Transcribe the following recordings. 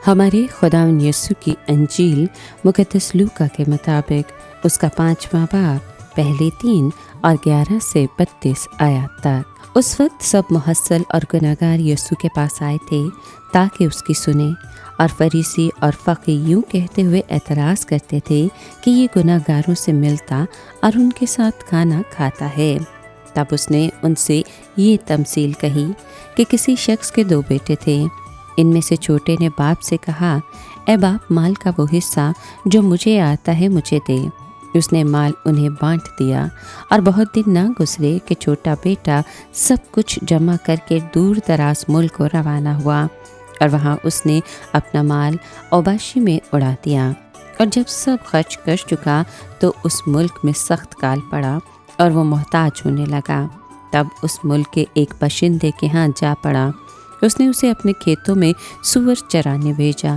हमारे खुदावंद यीशु की अंजील मुक़द्दस लूका के मुताबिक उसका 5वां बाब पहले 3 और 11 से 32 आयत तक। उस वक्त सब मुहस्सल और गुनाहगार यीशु के पास आए थे ताकि उसकी सुने, और फरीसी और फ़क़ी यूँ कहते हुए एतराज़ करते थे कि ये गुनाहगारों से मिलता और उनके साथ खाना खाता है। तब उसने उनसे ये तमसील कही कि किसी शख्स के 2 बेटे थे। इनमें से छोटे ने बाप से कहा, ए बाप, माल का वो हिस्सा जो मुझे आता है मुझे दे। उसने माल उन्हें बांट दिया, और बहुत दिन ना गुजरे कि छोटा बेटा सब कुछ जमा करके दूर दराज मुल्क को रवाना हुआ, और वहाँ उसने अपना माल औबाशी में उड़ा दिया। और जब सब खर्च कर चुका तो उस मुल्क में सख्त काल पड़ा और वो मोहताज होने लगा। तब उस मुल्क के एक बशिंदे के यहाँ जा पड़ा। उसने उसे अपने खेतों में सूअर चराने भेजा,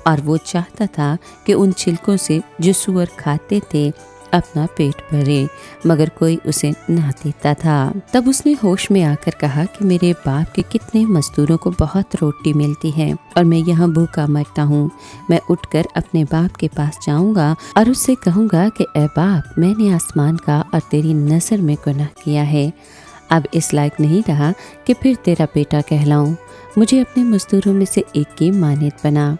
और वो चाहता था कि उन छिलकों से जो सूअर खाते थे अपना पेट भरे, मगर कोई उसे ना देता था। तब उसने होश में आकर कहा कि मेरे बाप के कितने मजदूरों को बहुत रोटी मिलती है और मैं यहाँ भूखा मरता हूँ। मैं उठकर अपने बाप के पास जाऊँगा और उससे कहूँगा कि ए बाप, मैंने आसमान का और तेरी नज़र में गुनाह किया है। अब इस लायक नहीं रहा कि फिर तेरा बेटा कहलाऊँ। मुझे अपने मजदूरों में से एक की मानित बना।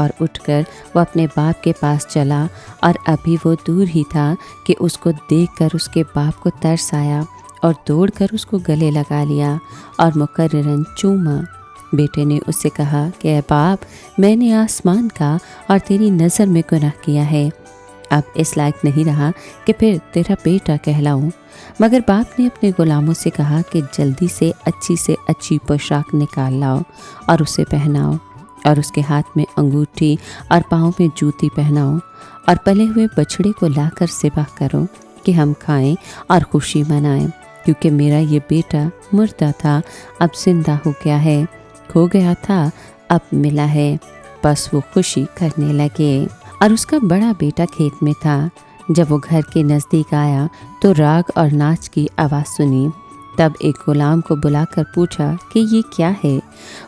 और उठकर वो अपने बाप के पास चला, और अभी वो दूर ही था कि उसको देखकर उसके बाप को तरस आया और दौड़कर उसको गले लगा लिया और मुकर्ररन चूमा। बेटे ने उससे कहा कि ए बाप, मैंने आसमान का और तेरी नज़र में गुनाह किया है। अब इस लायक नहीं रहा कि फिर तेरा बेटा कहलाऊं। मगर बाप ने अपने गुलामों से कहा कि जल्दी से अच्छी पोशाक निकाल लाओ और उसे पहनाओ, और उसके हाथ में अंगूठी और पाँव में जूती पहनाओ, और पले हुए बछड़े को लाकर ज़िबह करो कि हम खाएं और खुशी मनाएं, क्योंकि मेरा ये बेटा मुर्दा था, अब जिंदा हो गया है, खो गया था, अब मिला है। बस वो खुशी करने लगे। और उसका बड़ा बेटा खेत में था। जब वो घर के नज़दीक आया तो राग और नाच की आवाज़ सुनी। तब एक गुलाम को बुलाकर पूछा कि ये क्या है।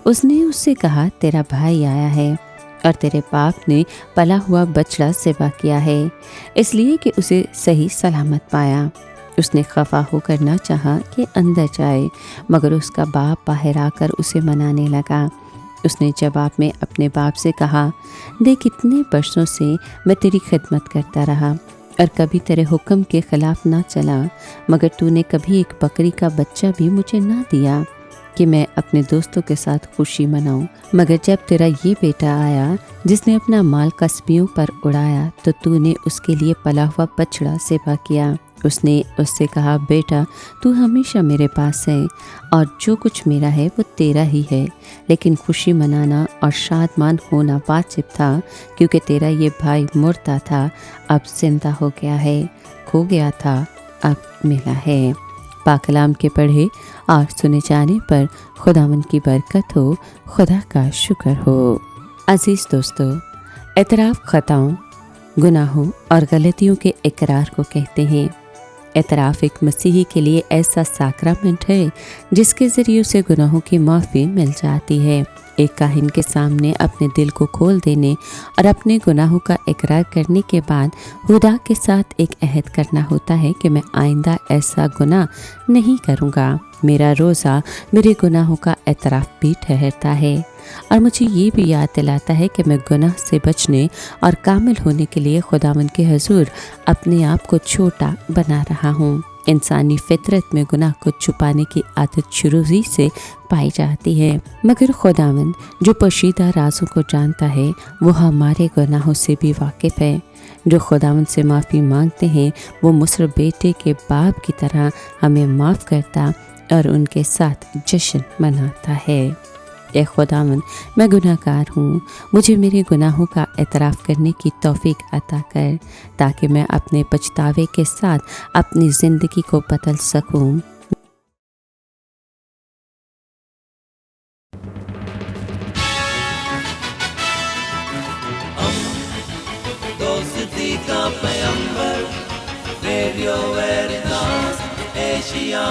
उसने उससे कहा, तेरा भाई आया है और तेरे बाप ने पला हुआ बछड़ा ज़िबह किया है, इसलिए कि उसे सही सलामत पाया। उसने खफा होकर ना चाहा कि अंदर जाए, मगर उसका बाप बाहर आकर उसे मनाने लगा। उसने जवाब में अपने बाप से कहा, देख, कितने वर्षों से मैं तेरी खिदमत करता रहा और कभी तेरे हुक्म के ख़िलाफ़ ना चला, मगर तूने कभी एक बकरी का बच्चा भी मुझे ना दिया कि मैं अपने दोस्तों के साथ खुशी मनाऊं। मगर जब तेरा ये बेटा आया जिसने अपना माल कसबियों पर उड़ाया, तो तूने उसके लिए पला हुआ बछड़ा ज़िबह किया। उसने उससे कहा, बेटा, तू हमेशा मेरे पास है और जो कुछ मेरा है वो तेरा ही है, लेकिन खुशी मनाना और शादमान होना वाजिब था, क्योंकि तेरा ये भाई मुर्दा था, अब जिंदा हो गया है, खो गया था, अब मिला है। पाक कलाम के पढ़े और सुने जाने पर खुदावंद की बरकत हो, खुदा का शुक्र हो। अजीज़ दोस्तों, एतराफ़ ख़ताओं, गुनाहों और गलतियों के इकरार को कहते हैं। एतराफ़ एक मसीही के लिए ऐसा साक्रामेंट है जिसके ज़रिए उसे गुनाहों की माफ़ी मिल जाती है। एक काहिन के सामने अपने दिल को खोल देने और अपने गुनाहों का इकरार करने के बाद खुदा के साथ एक अहद करना होता है कि मैं आइंदा ऐसा गुनाह नहीं करूँगा। मेरा रोज़ा मेरे गुनाहों का एतराफ़ भी ठहरता है और मुझे ये भी याद दिलाता है कि मैं गुनाह से बचने और कामिल होने के लिए खुदावंद के हुज़ूर अपने आप को छोटा बना रहा हूँ। इंसानी फितरत में गुनाह को छुपाने की आदत शुरू ही से पाई जाती है, मगर खुदावंद जो पोशीदा राजों को जानता है वो हमारे गुनाहों से भी वाकिफ़ है। जो खुदावंद से माफ़ी मांगते हैं वो मुसर बेटे के बाप की तरह हमें माफ़ करता और उनके साथ जश्न मनाता है। ए खुदावंद, मैं गुनाहगार हूँ, मुझे मेरे गुनाहों का एतराफ़ करने की तौफीक अता कर, ताकि मैं अपने पछतावे के साथ अपनी ज़िंदगी को बदल सकूँ। दोस्ती का पैगंबर, रेडियो वेरितास एशिया।